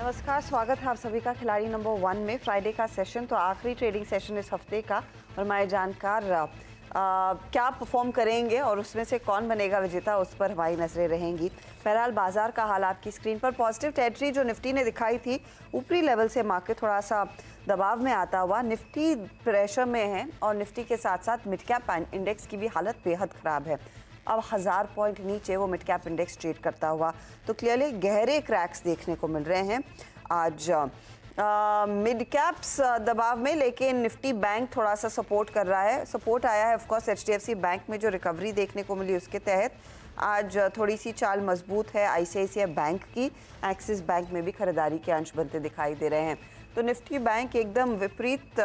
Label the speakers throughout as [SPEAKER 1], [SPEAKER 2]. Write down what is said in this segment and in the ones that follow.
[SPEAKER 1] नमस्कार, स्वागत है आप सभी का खिलाड़ी नंबर 1 में। फ्राइडे का सेशन तो आखिरी ट्रेडिंग सेशन इस हफ्ते का और हमारे जानकार क्या परफॉर्म करेंगे और उसमें से कौन बनेगा विजेता, उस पर हमारी नजरें रहेंगी। बहरहाल बाजार का हाल आपकी स्क्रीन पर। पॉजिटिव टेरिटरी जो निफ्टी ने दिखाई थी, ऊपरी लेवल से मार्केट थोड़ा सा दबाव में आता हुआ। निफ्टी प्रेशर में है और निफ्टी के साथ साथ मिड कैप इंडेक्स की भी हालत बेहद ख़राब है। अब 1000 पॉइंट नीचे वो मिड कैप इंडेक्स ट्रेड करता हुआ, तो क्लियरली गहरे क्रैक्स देखने को मिल रहे हैं आज। मिड कैप्स दबाव में, लेकिन निफ्टी बैंक थोड़ा सा सपोर्ट कर रहा है। सपोर्ट आया है ऑफकोर्स एचडीएफसी बैंक में जो रिकवरी देखने को मिली उसके तहत। आज थोड़ी सी चाल मजबूत है आईसीआईसीआई बैंक की। एक्सिस बैंक में भी खरीदारी के अंश बनते दिखाई दे रहे हैं। तो निफ्टी बैंक एकदम विपरीत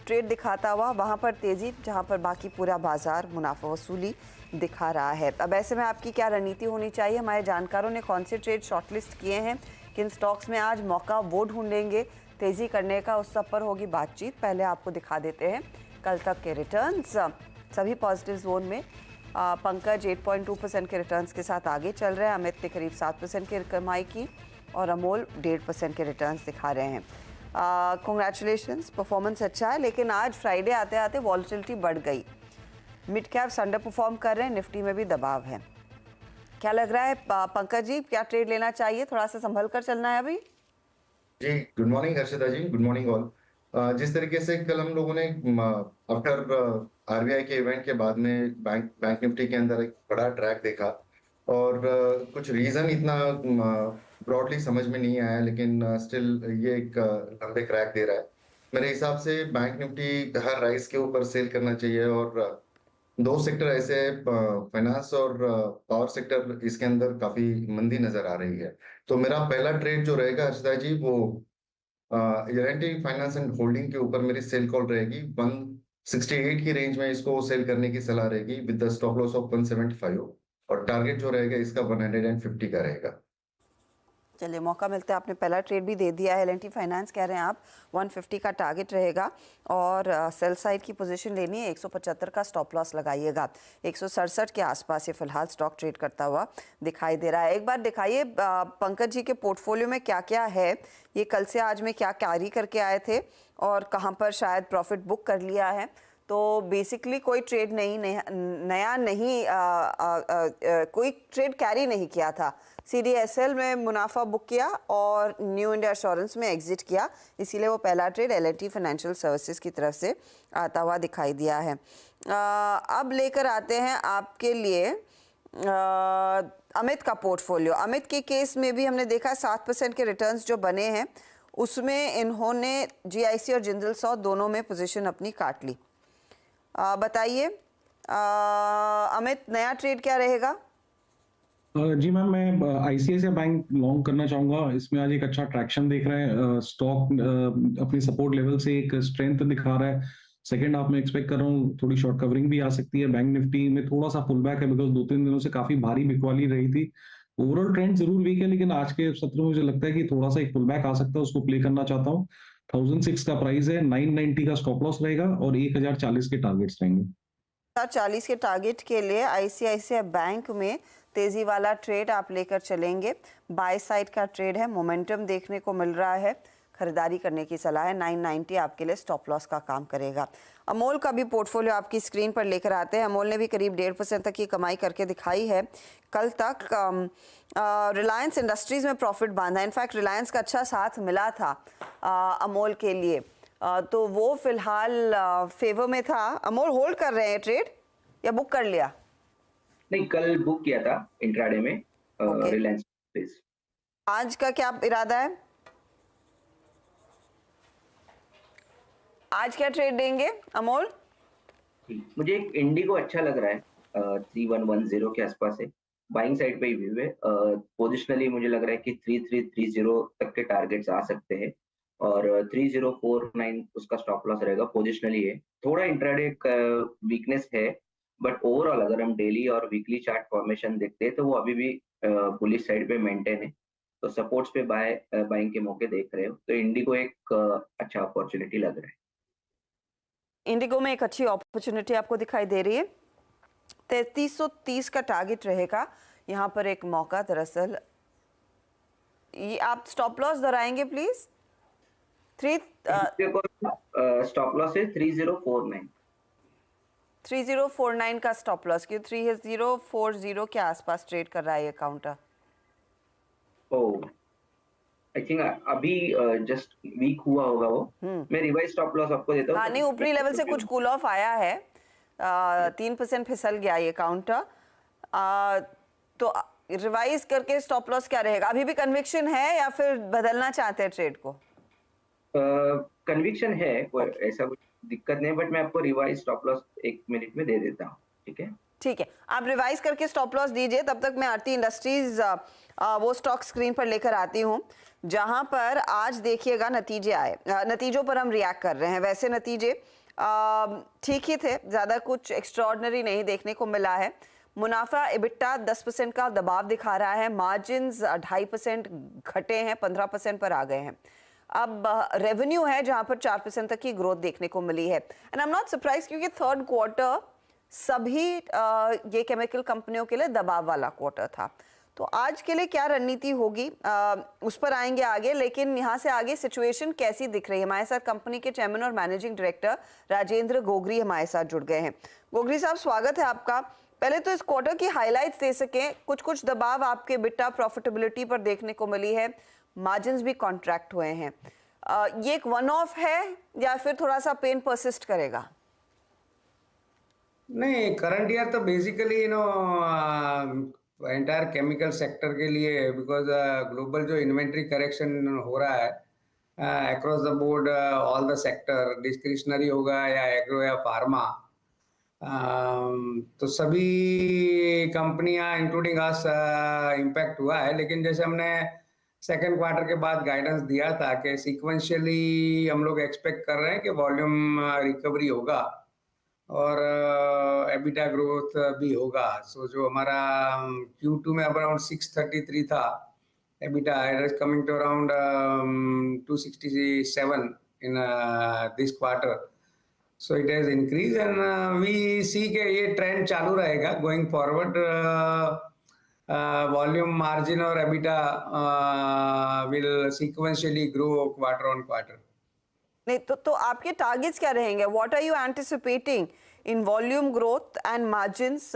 [SPEAKER 1] ट्रेड दिखाता हुआ, वहाँ पर तेज़ी जहाँ पर बाकी पूरा बाजार मुनाफा वसूली दिखा रहा है। अब ऐसे में आपकी क्या रणनीति होनी चाहिए? हमारे जानकारों ने कौन से ट्रेड शॉर्टलिस्ट किए हैं, किन स्टॉक्स में आज मौका वो ढूंढेंगे तेज़ी करने का, उस सब पर होगी बातचीत। पहले आपको दिखा देते हैं कल तक के रिटर्न्स। सभी पॉजिटिव जोन में। पंकज 8.2% के रिटर्न्स के साथ आगे चल रहे हैं। अमित ने करीब 7% की कमाई की और अमोल 1.5% के रिटर्न्स दिखा रहे हैं। कंग्रेचुलेशंस, परफॉर्मेंस अच्छा है, लेकिन आज फ्राइडे आते आते वॉलेटिलिटी बढ़ गई। मिड कैप्स अंडर परफॉर्म कर रहे हैं, निफ्टी में भी दबाव है। क्या लग रहा है पंकज जी, क्या ट्रेड लेना चाहिए? थोड़ा सा संभल कर चलना है अभी।
[SPEAKER 2] जी, गुड मॉर्निंग हर्षिता जी, गुड मॉर्निंग ऑल। जिस तरीके से कल हम लोगों ने आफ्टर आरबीआई के इवेंट के बाद में बैंक निफ्टी के अंदर एक बड़ा ट्रैक देखा और कुछ रीजन इतना ब्रॉडली समझ में नहीं आया, लेकिन स्टिल ये एक लंबे क्रैक दे रहा है। मेरे हिसाब से बैंक निफ्टी हर राइज के ऊपर सेल करना चाहिए और दो सेक्टर ऐसे हैं, फाइनेंस और पावर सेक्टर, इसके अंदर काफी मंदी नजर आ रही है। तो मेरा पहला ट्रेड जो रहेगा हर्षिता जी, वो एल&टी फाइनेंस एंड होल्डिंग के ऊपर मेरी सेल कॉल रहेगी। 168 की रेंज में इसको सेल करने की सलाह रहेगी with the stop loss of 175 और टारगेट जो रहेगा इसका 150 का रहेगा।
[SPEAKER 1] चलिए, मौका मिलता है। आपने पहला ट्रेड भी दे दिया है। एल&टी फाइनेंस कह रहे हैं आप 150 का टारगेट रहेगा और सेल साइड की पोजीशन लेनी है। 175 का स्टॉप लॉस लगाइएगा। 167 के आसपास ये फिलहाल स्टॉक ट्रेड करता हुआ दिखाई दे रहा है। एक बार दिखाइए पंकज जी के पोर्टफोलियो में क्या क्या है, ये कल से आज में क्या कैरी करके आए थे और कहाँ पर शायद प्रॉफिट बुक कर लिया है। तो बेसिकली कोई ट्रेड नया नहीं, कोई ट्रेड कैरी नहीं किया था। सीडीएसएल में मुनाफा बुक किया और न्यू इंडिया एश्योरेंस में एग्जिट किया, इसीलिए वो पहला ट्रेड एल&टी फाइनेंशियल सर्विसेज की तरफ से आता हुआ दिखाई दिया है। अब लेकर आते हैं आपके लिए अमित का पोर्टफोलियो। अमित के केस में भी हमने देखा 7% के रिटर्न्स जो बने हैं, उसमें इन्होंने जीआईसी और जिंदल सौ दोनों में पोजीशन अपनी काट ली। बताइए अमित, नया ट्रेड क्या रहेगा?
[SPEAKER 3] जी मैम, मैं आईसीआईसीआई बैंक लॉन्ग करना चाहूंगा। इसमें आज एक अच्छा ट्रैक्शन देख रहे हैं। स्टॉक अपनी सपोर्ट लेवल से एक स्ट्रेंथ दिखा रहा है। सेकंड हाफ में एक्सपेक्ट कर रहा हूँ थोड़ी शॉर्ट कवरिंग भी आ सकती है। बैंक निफ्टी में थोड़ा सा पुल बैक है बिकॉज 2-3 दिनों से काफी भारी बिकवाली रही थी। ओवरऑल ट्रेंड जरूर वीक है, लेकिन आज के सत्र में मुझे लगता है कि थोड़ा सा एक पुल बैक आ सकता है, उसको प्ले करना चाहता हूँ। 1006 का प्राइस है, 990 का स्टॉप लॉस रहेगा और 1040 के टारगेट्स रहेंगे।
[SPEAKER 1] 40 के टारगेट के लिए आईसीआईसीआई बैंक में तेजी वाला ट्रेड आप लेकर चलेंगे। बाय साइड का ट्रेड है, मोमेंटम देखने को मिल रहा है, खरीदारी करने की सलाह है। 990 आपके लिए स्टॉप लॉस का काम करेगा। अमोल का भी पोर्टफोलियो आपकी स्क्रीन पर लेकर आते हैं। अमोल ने भी करीब 1.5% तक की कमाई करके दिखाई है। कल तक रिलायंस इंडस्ट्रीज में प्रॉफिट बांधा। इनफैक्ट रिलायंस का अच्छा साथ मिला था अमोल के लिए, तो वो फिलहाल फेवर में था। अमोल होल्ड कर रहे हैं ट्रेड या बुक कर लिया?
[SPEAKER 4] नहीं, कल बुक किया था इंट्राडे में
[SPEAKER 1] ओके।
[SPEAKER 4] रिलायंस।
[SPEAKER 1] आज का क्या इरादा है? आज क्या ट्रेड देंगे अमोल?
[SPEAKER 4] मुझे एक इंडिगो अच्छा लग रहा है, 3110 के आसपास है। बाइंग साइड पे ही व्यू है। पोजिशनली मुझे लग रहा है कि 3330 तक के टारगेट्स आ सकते हैं और 3049 उसका स्टॉप लॉस रहेगा। पोजिशनली है, थोड़ा इंट्राडे वीकनेस है, बट ओवरऑल अगर हम डेली और वीकली चार्ट फॉर्मेशन देखते हैं तो वो अभी भी बुलिश साइड पे मेंटेन है। तो सपोर्ट्स पे बाइंग के मौके देख रहे हो तो इंडिगो एक अच्छा अपॉर्चुनिटी लग रहा है।
[SPEAKER 1] इंडिगो में एक अच्छी अपॉर्चुनिटी आपको दिखाई दे रही है। 3330 का टारगेट रहेगा यहाँ पर एक मौका। दरअसल ये आप स्टॉप लॉस दोहराएंगे प्लीज? 3
[SPEAKER 4] स्टॉप लॉस है 3049।
[SPEAKER 1] 3049 का स्टॉप लॉस, क्यों 3040 के आसपास ट्रेड कर रहा है ये काउंटर?
[SPEAKER 4] ओह, आई थिंक अभी जस्ट वीक हुआ होगा वो। मैं रिवाइज स्टॉप लॉस आपको देता हूँ।
[SPEAKER 1] हाँ नहीं, ऊपरी लेवल से कुछ कूल ऑफ आया है, 3% फिसल गया ये काउंटर। तो रिवाइज करके स्टॉप लॉस क्या रहेगा? अभी भी कन्विक्शन है या फिर बदलना चाहते हैं ट्रेड को?
[SPEAKER 4] कन्विक्शन है, कोई ऐसा कुछ दिक्कत नहीं, बट मैं आपको रिवाइज स्टॉप लॉस 1 मिनट में दे देता हूँ। ठीक है,
[SPEAKER 1] ठीक है, आप रिवाइज करके स्टॉप लॉस दीजिए। तब तक मैं आरती इंडस्ट्रीज वो स्टॉक स्क्रीन पर लेकर आती हूँ जहां पर आज देखिएगा नतीजे आए। नतीजों पर हम रिएक्ट कर रहे हैं। वैसे नतीजे ठीक ही थे, ज़्यादा कुछ एक्स्ट्रॉर्डनरी नहीं देखने को मिला है। मुनाफा इबिट्टा 10% का दबाव दिखा रहा है, मार्जिन्स 2.5% घटे हैं, 15% पर आ गए हैं। अब रेवेन्यू है जहां पर 4% तक की ग्रोथ देखने को मिली है। And I am not surprise, क्योंकि थर्ड क्वार्टर सभी ये केमिकल कंपनियों के लिए दबाव वाला क्वार्टर था। तो आज के लिए क्या रणनीति होगी उस पर आएंगे आगे, लेकिन यहाँ से आगे सिचुएशन कैसी दिख रही है? हमारे साथ कंपनी के चेयरमैन और मैनेजिंग डायरेक्टर राजेंद्र गोगरी हमारे साथ जुड़ गए हैं। गोगरी साहब, स्वागत है आपका। पहले तो इस क्वार्टर की हाइलाइट्स दे सकें। कुछ दबाव आपके बिट्टा प्रॉफिटेबिलिटी पर देखने को मिली है, मार्जिन्स भी कॉन्ट्रैक्ट हुए हैं। ये एक वन ऑफ है या फिर थोड़ा सा पेन परसिस्ट करेगा?
[SPEAKER 5] नहीं, करंट ईयर तो बेसिकली एंटायर केमिकल सेक्टर के लिए, बिकॉज ग्लोबल जो इन्वेंट्री करेक्शन हो रहा है across the board, all the sector, discretionary होगा या एग्रो या फार्मा, तो सभी कंपनियां इंक्लूडिंग अस इम्पैक्ट हुआ है। लेकिन जैसे हमने सेकेंड क्वार्टर के बाद गाइडेंस दिया था कि सीक्वेंशियली हम लोग एक्सपेक्ट कर रहे हैं कि वॉल्यूम रिकवरी होगा और एबिटा ग्रोथ भी होगा। सो जो हमारा Q2 में अराउंड 633 था EBITDA, it is coming to around 267 in this quarter. So it has increase and we see के ये ट्रेंड चालू रहेगा गोइंग फॉरवर्ड। वॉल्यूम, मार्जिन और EBITDA will sequentially grow quarter on quarter.
[SPEAKER 1] नहीं तो आपके टारगेट्स क्या रहेंगे? What are you anticipating in volume growth and margins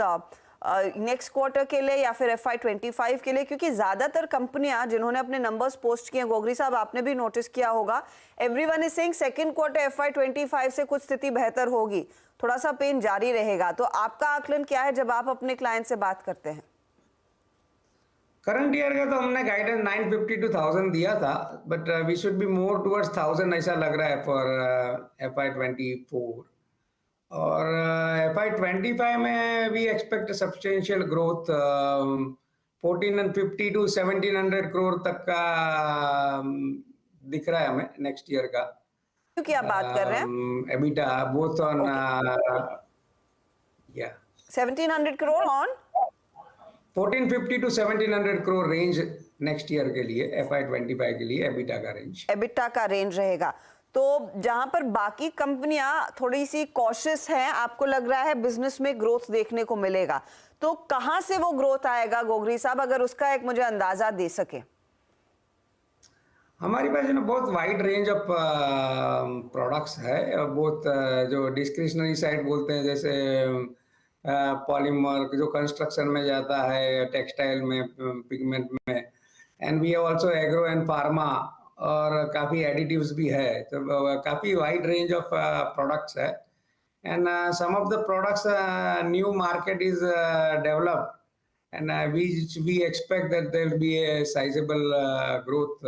[SPEAKER 1] next quarter के लिए या फिर FY25 के लिए? क्योंकि ज्यादातर कंपनियां जिन्होंने अपने नंबर्स पोस्ट किए, गोगरी साहब आपने भी नोटिस किया होगा, everyone is saying second quarter FY25 से कुछ स्थिति बेहतर होगी, थोड़ा सा पेन जारी रहेगा। तो आपका आकलन क्या है जब आप अपने क्लाइंट से बात करते हैं?
[SPEAKER 5] करंट ईयर का तो हमने गाइडेंस 950 to 1000 दिया था, but we should be more towards 1000 ऐसा लग रहा है फॉर FY24। और FY25 में we expect substantial growth, 1450 to 1700 crore तक का दिख रहा है हमें नेक्स्ट ईयर का।
[SPEAKER 1] क्योंकि आप बात कर रहे हैं
[SPEAKER 5] एबिटा बोथ ऑन या
[SPEAKER 1] 1700 crore on
[SPEAKER 5] 1450 to 1700 crore range next year के लिए, FY25 के लिए एबिटा का रेंज,
[SPEAKER 1] एबिटा का रेंज रहेगा। तो जहां पर बाकी कंपनियां थोड़ी सी कॉशियस हैं, आपको लग रहा है बिजनेस में ग्रोथ देखने को मिलेगा, तो कहां से वो ग्रोथ आएगा गोगरी साहब, अगर उसका एक मुझे अंदाजा दे सके?
[SPEAKER 5] हमारी पास बहुत वाइड रेंज ऑफ प्रोडक्ट्स है, बहुत जो डिस्क्रिशनरी साइड बोलते हैं, जैसे पॉलीमर जो कंस्ट्रक्शन में जाता है, टेक्सटाइल में, पिगमेंट में, and we have also agro and pharma, और काफ़ी एडिटिव्स भी है। तो काफ़ी वाइड रेंज ऑफ प्रोडक्ट्स है, and some of the products new market is developed, and we expect that there will be a sizable growth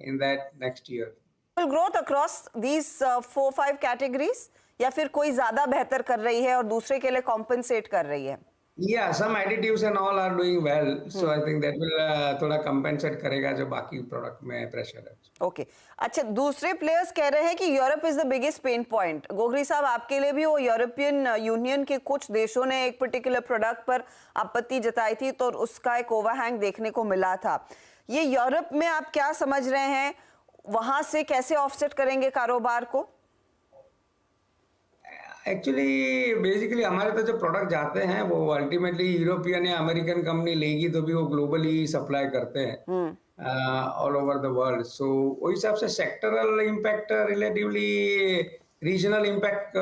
[SPEAKER 5] in that next year.
[SPEAKER 1] Growth across these 4-5 categories, या फिर कोई ज्यादा बेहतर कर रही है और दूसरे के लिए कॉम्पेंसेट कर रही है?
[SPEAKER 5] Yeah, some additives and all are doing well, so I think that will थोड़ा compensate करेगा जो बाकी प्रोडक्ट में प्रेशर है।
[SPEAKER 1] ओके अच्छा, दूसरे प्लेयर्स कह रहे हैं कि Europe is the biggest pain point. Gogri साहब, आपके लिए भी वो यूरोपियन यूनियन के कुछ देशों ने एक पर्टिकुलर प्रोडक्ट पर आपत्ति जताई थी, तो उसका एक ओवरहैंग देखने को मिला था। ये यूरोप में आप क्या समझ रहे हैं, वहां से कैसे ऑफसेट करेंगे कारोबार को?
[SPEAKER 5] एक्चुअली बेसिकली हमारे तो जो प्रोडक्ट जाते हैं वो अल्टीमेटली यूरोपियन या अमेरिकन कंपनी लेगी, तो भी वो ग्लोबली सप्लाई करते हैं। all over the world. So वो हिसाब से sectoral impact relatively regional impact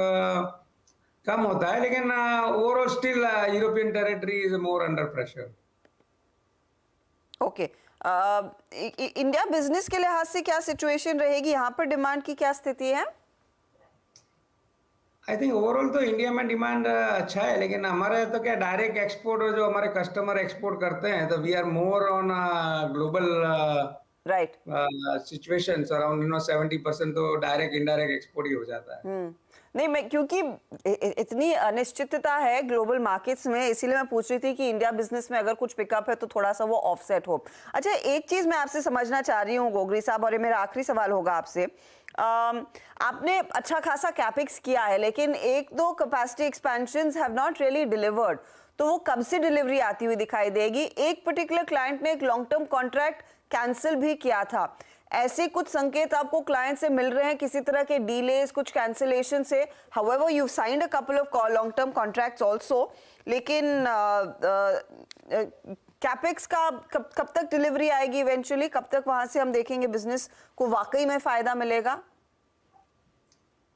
[SPEAKER 5] कम होता है, लेकिन overall still European territory is more under pressure.
[SPEAKER 1] Okay India business के लिहाज से क्या सिचुएशन रहेगी, यहाँ पर डिमांड की क्या स्थिति है?
[SPEAKER 5] आई थिंक ओवरऑल तो इंडिया में डिमांड अच्छा है, लेकिन हमारे तो क्या डायरेक्ट एक्सपोर्ट जो हमारे कस्टमर एक्सपोर्ट करते हैं, तो we are more on global
[SPEAKER 1] right
[SPEAKER 5] situations around 70% तो डायरेक्ट इनडायरेक्ट एक्सपोर्ट ही हो जाता है।
[SPEAKER 1] नहीं, मैं क्योंकि इतनी अनिश्चितता है ग्लोबल मार्केट्स में, इसीलिए मैं पूछ रही थी कि इंडिया बिजनेस में अगर कुछ पिकअप है तो थोड़ा सा वो ऑफसेट हो। अच्छा, एक चीज मैं आपसे समझना चाह रही हूँ गोगरी साहब, और ये मेरा आखिरी सवाल होगा आपसे। आपने अच्छा खासा कैपेक्स किया है, लेकिन एक दो capacity expansions have not really delivered, तो वो कब से डिलीवरी आती हुई दिखाई देगी? एक पर्टिकुलर क्लाइंट ने एक लॉन्ग टर्म कॉन्ट्रैक्ट कैंसिल भी किया था, ऐसे कुछ संकेत आपको क्लाइंट से मिल रहे हैं किसी तरह के डिलेस, कुछ कैंसिलेशन से? However, you've signed a couple of long term contracts also, लेकिन कैपेक्स का कब तक डिलीवरी आएगी इवेंचुअली? कब तक वहां से हम देखेंगे बिजनेस को वाकई में फायदा मिलेगा?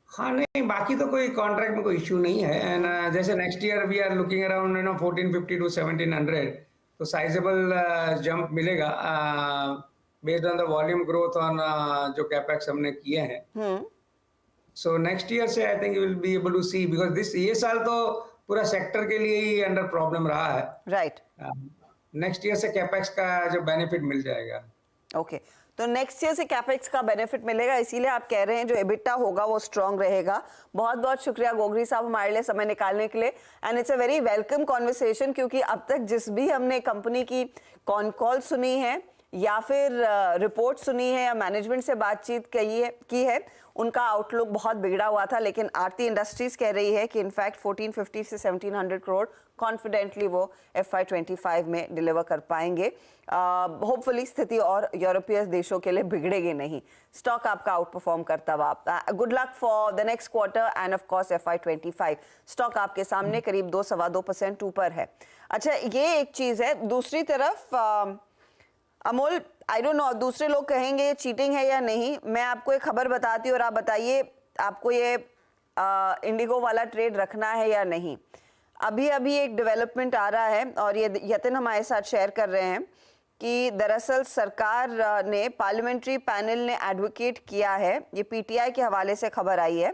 [SPEAKER 5] हाँ, नहीं, बाकी तो कोई कॉन्ट्रैक्ट में कोई इश्यू नहीं है। एंड जैसे next year we are looking around 1450 to 1700, तो साइजेबल जंप मिलेगा based on the volume growth on जो कैपेक्स हमने किए हैं। सो नेक्स्ट ईयर से I think you will be able to see, because ये साल तो पूरा सेक्टर के लिए ही अंडर प्रॉब्लम रहा है।
[SPEAKER 1] राइट,
[SPEAKER 5] नेक्स्ट ईयर से कैपेक्स का जो बेनिफिट मिल जाएगा।
[SPEAKER 1] ओके, तो नेक्स्ट ईयर से कैपेक्स का बेनिफिट मिलेगा, इसीलिए आप कह रहे हैं जो एबिटा होगा वो स्ट्रांग रहेगा। बहुत बहुत शुक्रिया गोगरी साहब हमारे लिए समय निकालने के लिए, and it's a very welcome conversation, क्योंकि अब तक जिस भी हमने कंपनी की कॉन कॉल सुनी है या फिर रिपोर्ट सुनी है या मैनेजमेंट से बातचीत की है उनका आउटलुक बहुत बिगड़ा हुआ था, लेकिन आरती इंडस्ट्रीज कह रही है कि इनफैक्ट 1450 से 1700 करोड़ कॉन्फिडेंटली वो FY25 में डिलीवर कर पाएंगे। होपफुली स्थिति और यूरोपीय देशों के लिए बिगड़ेगी नहीं, स्टॉक आपका आउट परफॉर्म करता हुआ। Good luck for the next quarter end of course FY25। Stock आपके सामने करीब 2-2.5% ऊपर है। अच्छा, ये एक चीज है। दूसरी तरफ अमोल, आई डोंट नो दूसरे लोग कहेंगे ये चीटिंग है या नहीं, मैं आपको एक खबर बताती हूँ और आप बताइए आपको ये इंडिगो वाला ट्रेड रखना है या नहीं। अभी अभी एक डेवलपमेंट आ रहा है और ये यतिन हमारे साथ शेयर कर रहे हैं कि दरअसल सरकार ने, पार्लियामेंट्री पैनल ने एडवोकेट किया है, ये PTI के हवाले से खबर आई है।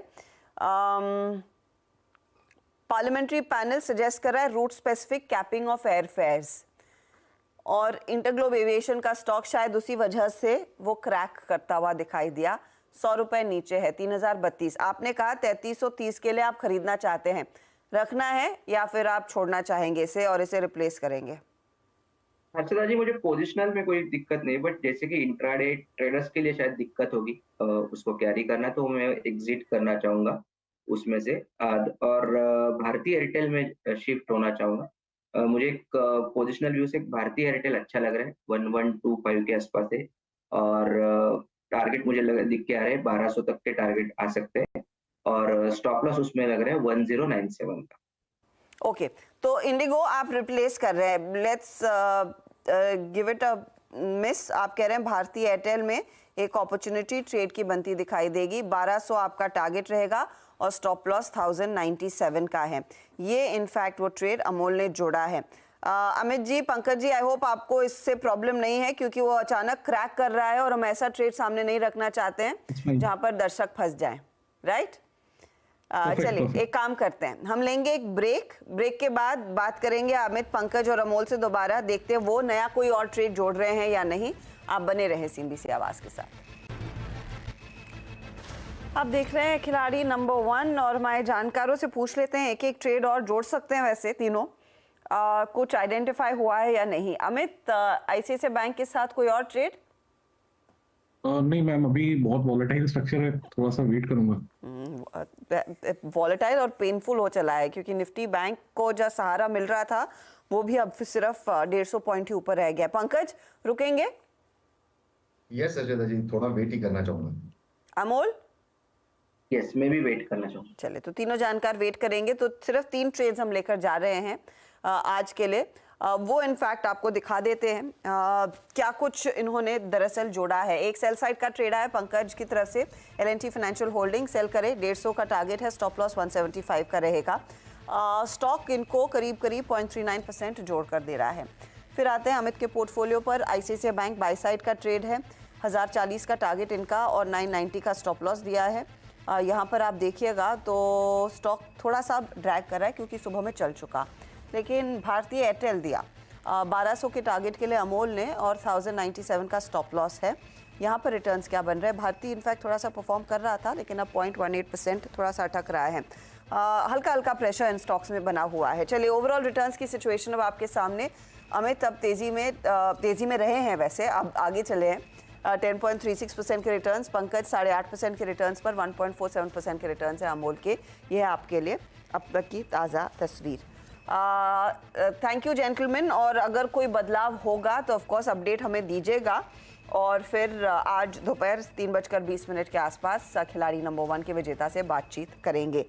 [SPEAKER 1] पार्लियामेंट्री पैनल सजेस्ट कर रहा है route specific capping of air fares, और इंटरग्लोब एविएशन का स्टॉक शायद उसी वजह से वो क्रैक करता हुआ दिखाई दिया। 100 रुपए नीचे है, 3032। आपने कहा 3330 के लिए आप खरीदना चाहते हैं, रखना है या फिर आप छोड़ना चाहेंगे इसे और इसे रिप्लेस करेंगे?
[SPEAKER 4] हर्षदा जी, मुझे पोजिशनल में कोई दिक्कत नहीं, बट जैसे कि इंट्राडे ट्रेडर्स के लिए शायद दिक्कत होगी उसको कैरी करना, तो मैं एग्जिट करना चाहूंगा उसमें से, और भारतीय एयरटेल में शिफ्ट होना चाहूंगा। मुझे एक पोजिशनल व्यू से भारतीय एयरटेल अच्छा लग रहा है, 1125 के आसपास है, और टारगेट मुझे दिख के आ रहे हैं 1200 तक के टारगेट आ सकते हैं, और स्टॉप लॉस उसमें लग रहा है 1097 का।
[SPEAKER 1] ओके, तो इंडिगो आप रिप्लेस कर रहे हैं, let's give it a miss. आप कह रहे हैं भारतीय एयरटेल में एक अपॉर्चुनिटी ट्रेड की बनती दिखाई देगी, 1200 आपका टारगेट रहेगा और स्टॉप लॉस 1097 का है। ये इनफैक्ट वो ट्रेड अमोल ने जोड़ा है। अमित जी, पंकज जी, आई होप आपको इससे प्रॉब्लम नहीं है, क्योंकि वो अचानक क्रैक कर रहा है और हम ऐसा ट्रेड सामने नहीं रखना चाहते हैं जहां पर दर्शक फंस जाएं, राइट? चलिए एक काम करते हैं, हम लेंगे एक ब्रेक के बाद बात करेंगे अमित, पंकज और अमोल से दोबारा, देखते हैं वो नया कोई और ट्रेड जोड़ रहे हैं या नहीं। आप बने रहे CNBC आवाज के साथ। आप देख रहे हैं खिलाड़ी नंबर 1 और हमारे जानकारों से पूछ लेते हैं एक ट्रेड और जोड़ सकते हैं वैसे तीनों, कुछ आइडेंटिफाई हुआ है या नहीं। अमित, ICICI बैंक के साथ कोई और ट्रेड?
[SPEAKER 3] नहीं मैम, अभी बहुत वॉलेटाइल स्ट्रक्चर है, थोड़ा सा वेट करूंगा।
[SPEAKER 1] वॉलेटाइल और पेनफुल हो चला है, क्योंकि निफ्टी बैंक को जो सहारा मिल रहा था वो भी अब सिर्फ 150 पॉइंट ही ऊपर रह गया। पंकज, रुकेंगे?
[SPEAKER 2] यस अर्चिता जी, थोड़ा वेट ही करना चाहूंगा।
[SPEAKER 1] अमोल?
[SPEAKER 4] यस, मैं भी वेट करना चाहूंगा।
[SPEAKER 1] चले, तो तीनों जानकार वेट करेंगे। तो सिर्फ 3 ट्रेड्स हम लेकर जा रहे हैं आज के लिए। वो इनफैक्ट आपको दिखा देते हैं क्या कुछ इन्होंने दरअसल जोड़ा है। एक सेल साइड का ट्रेड है पंकज की तरफ से, L&T फाइनेंशियल होल्डिंग सेल करे, 150 का टारगेट है, स्टॉप लॉस 175 का रहेगा। स्टॉक इनको करीब 0.39% जोड़ कर दे रहा है। फिर आते हैं अमित के पोर्टफोलियो पर। ICICI बैंक बाई साइड का ट्रेड है, 1040 का टारगेट इनका और 990 का स्टॉप लॉस दिया है। यहाँ पर आप देखिएगा तो स्टॉक थोड़ा सा ड्रैग कर रहा है क्योंकि सुबह में चल चुका, लेकिन भारतीय एयरटेल दिया 1200 के टारगेट के लिए अमोल ने और 1097 का स्टॉप लॉस है। यहाँ पर रिटर्न्स क्या बन रहे हैं? भारतीय इनफैक्ट थोड़ा सा परफॉर्म कर रहा था लेकिन अब 0.18% थोड़ा सा अटक रहा है। हल्का हल्का प्रेशर इन स्टॉक्स में बना हुआ है। चलिए ओवरऑल रिटर्न्स की सिचुएशन अब आपके सामने। अमित अब तेजी में रहे हैं, वैसे अब आगे चले हैं। 10.36% के रिटर्न्स, पंकज 8.5% के रिटर्न्स पर 1.47% के रिटर्न्स है अमोल के। ये है आपके लिए अब तक की ताज़ा तस्वीर। थैंक यू जेंटलमैन, और अगर कोई बदलाव होगा तो ऑफ कोर्स अपडेट हमें दीजिएगा और फिर आज दोपहर 3:20 के आसपास खिलाड़ी नंबर 1 के विजेता से बातचीत करेंगे।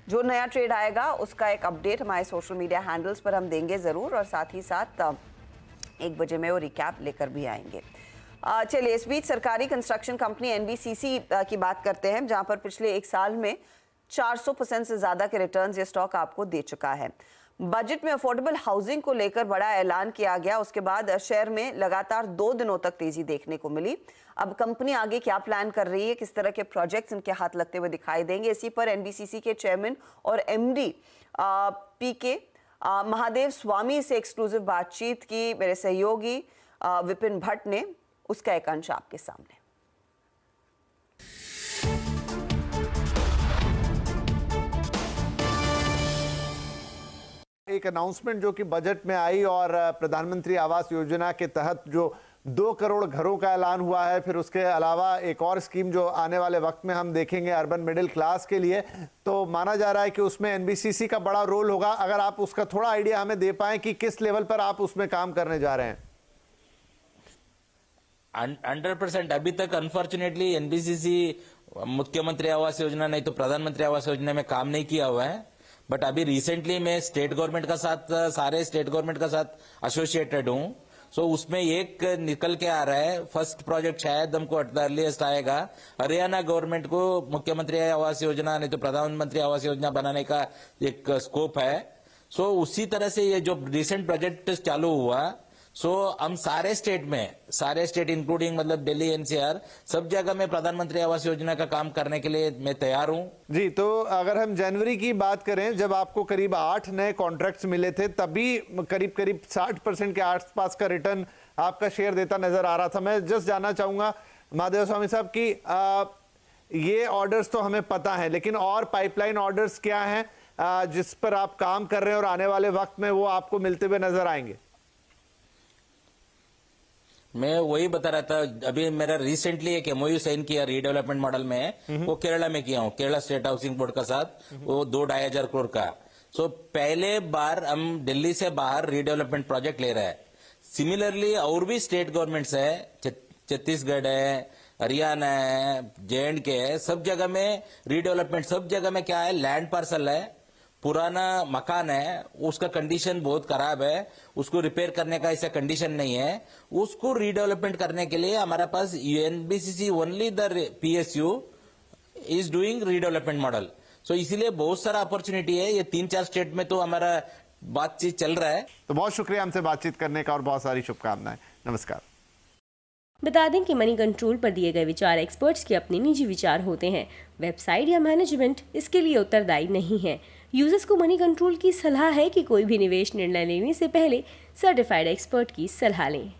[SPEAKER 1] जो नया ट्रेड आएगा उसका एक अपडेट हमारे सोशल मीडिया हैंडल्स पर हम देंगे ज़रूर, और साथ ही साथ 1 बजे में वो रिकैप लेकर भी आएंगे। चलिए इस बीच सरकारी कंस्ट्रक्शन कंपनी NBCC की बात करते हैं, जहां पर पिछले 1 साल में 400% से ज़्यादा के रिटर्न्स ये स्टॉक आपको दे चुका है। बजट में अफोर्डेबल हाउसिंग को लेकर बड़ा ऐलान किया गया, उसके बाद शेयर में लगातार 2 दिनों तक तेजी देखने को मिली। अब कंपनी आगे क्या प्लान कर रही है, किस तरह के प्रोजेक्ट्स इनके हाथ लगते हुए दिखाई देंगे, इसी पर NBCC के चेयरमैन और MD PK महादेव स्वामी से एक्सक्लूसिव बातचीत की मेरे सहयोगी विपिन भट्ट ने। उसका एक अंश आपके सामने।
[SPEAKER 6] एक अनाउंसमेंट जो कि बजट में आई और प्रधानमंत्री आवास योजना के तहत जो 2 करोड़ घरों का ऐलान हुआ है, फिर उसके अलावा एक और स्कीम जो आने वाले वक्त में हम देखेंगे अर्बन मिडिल क्लास के लिए, तो माना जा रहा है कि उसमें NBCC का बड़ा रोल होगा। अगर आप उसका थोड़ा आइडिया हमें दे पाएं कि किस लेवल पर आप उसमें काम करने जा रहे हैं।
[SPEAKER 7] 100% अभी तक अनफॉर्चुनेटली NBCC मुख्यमंत्री आवास योजना नहीं तो प्रधानमंत्री आवास योजना में काम नहीं किया हुआ है, बट अभी रिसेंटली मैं स्टेट गवर्नमेंट का साथ सारे स्टेट गवर्नमेंट का साथ एसोसिएटेड हूं। सो उसमें एक निकल के आ रहा है, फर्स्ट प्रोजेक्ट शायद हमको अर्लीस्ट आएगा। हरियाणा गवर्नमेंट को मुख्यमंत्री आवास योजना नहीं तो प्रधानमंत्री आवास योजना बनाने का एक स्कोप है। सो उसी तरह से ये जो रिसेंट प्रोजेक्ट चालू हुआ, सो हम सारे स्टेट इंक्लूडिंग मतलब दिल्ली NCR सब जगह में प्रधानमंत्री आवास योजना का काम करने के लिए मैं तैयार हूं। जी,
[SPEAKER 6] तो अगर हम जनवरी की बात करें, जब आपको करीब 8 नए कॉन्ट्रैक्ट्स मिले थे, तभी करीब 60% के आसपास का रिटर्न आपका शेयर देता नजर आ रहा था। मैं जस्ट जानना चाहूंगा महादेव स्वामी साहब की ये ऑर्डर्स तो हमें पता है, लेकिन और पाइपलाइन ऑर्डर्स क्या हैं जिस पर आप काम कर रहे हैं और आने वाले वक्त में वो आपको मिलते हुए नजर आएंगे?
[SPEAKER 7] मैं वही बता रहा था, अभी मेरा रिसेंटली एक MOU साइन किया रीडेवलपमेंट मॉडल में, वो केरला में किया हूँ, केरला स्टेट हाउसिंग बोर्ड का साथ, वो 2-2.5 हजार करोड़ का। सो पहले बार हम दिल्ली से बाहर रीडेवलपमेंट प्रोजेक्ट ले रहे हैं। सिमिलरली और भी स्टेट गवर्नमेंट्स है, छत्तीसगढ़ है, हरियाणा है, JNK है, सब जगह में रीडेवलपमेंट, सब जगह में क्या है, लैंड पार्सल है, पुराना मकान है, उसका कंडीशन बहुत खराब है, उसको रिपेयर करने का ऐसा कंडीशन नहीं है, उसको रीडेवलपमेंट करने के लिए हमारे पास NBCC only the PSU is doing redevelopment model. So इसीलिए बहुत सारा अपॉर्चुनिटी है, ये 3-4 स्टेट में तो हमारा बातचीत चल रहा है।
[SPEAKER 6] तो बहुत शुक्रिया हमसे बातचीत करने का और बहुत सारी शुभकामनाएं। नमस्कार।
[SPEAKER 8] बता दें कि मनी कंट्रोल पर दिए गए विचार एक्सपर्ट्स के अपने निजी विचार होते हैं। वेबसाइट या मैनेजमेंट इसके लिए उत्तरदायी नहीं है। यूजर्स को मनी कंट्रोल की सलाह है कि कोई भी निवेश निर्णय लेने से पहले सर्टिफाइड एक्सपर्ट की सलाह लें।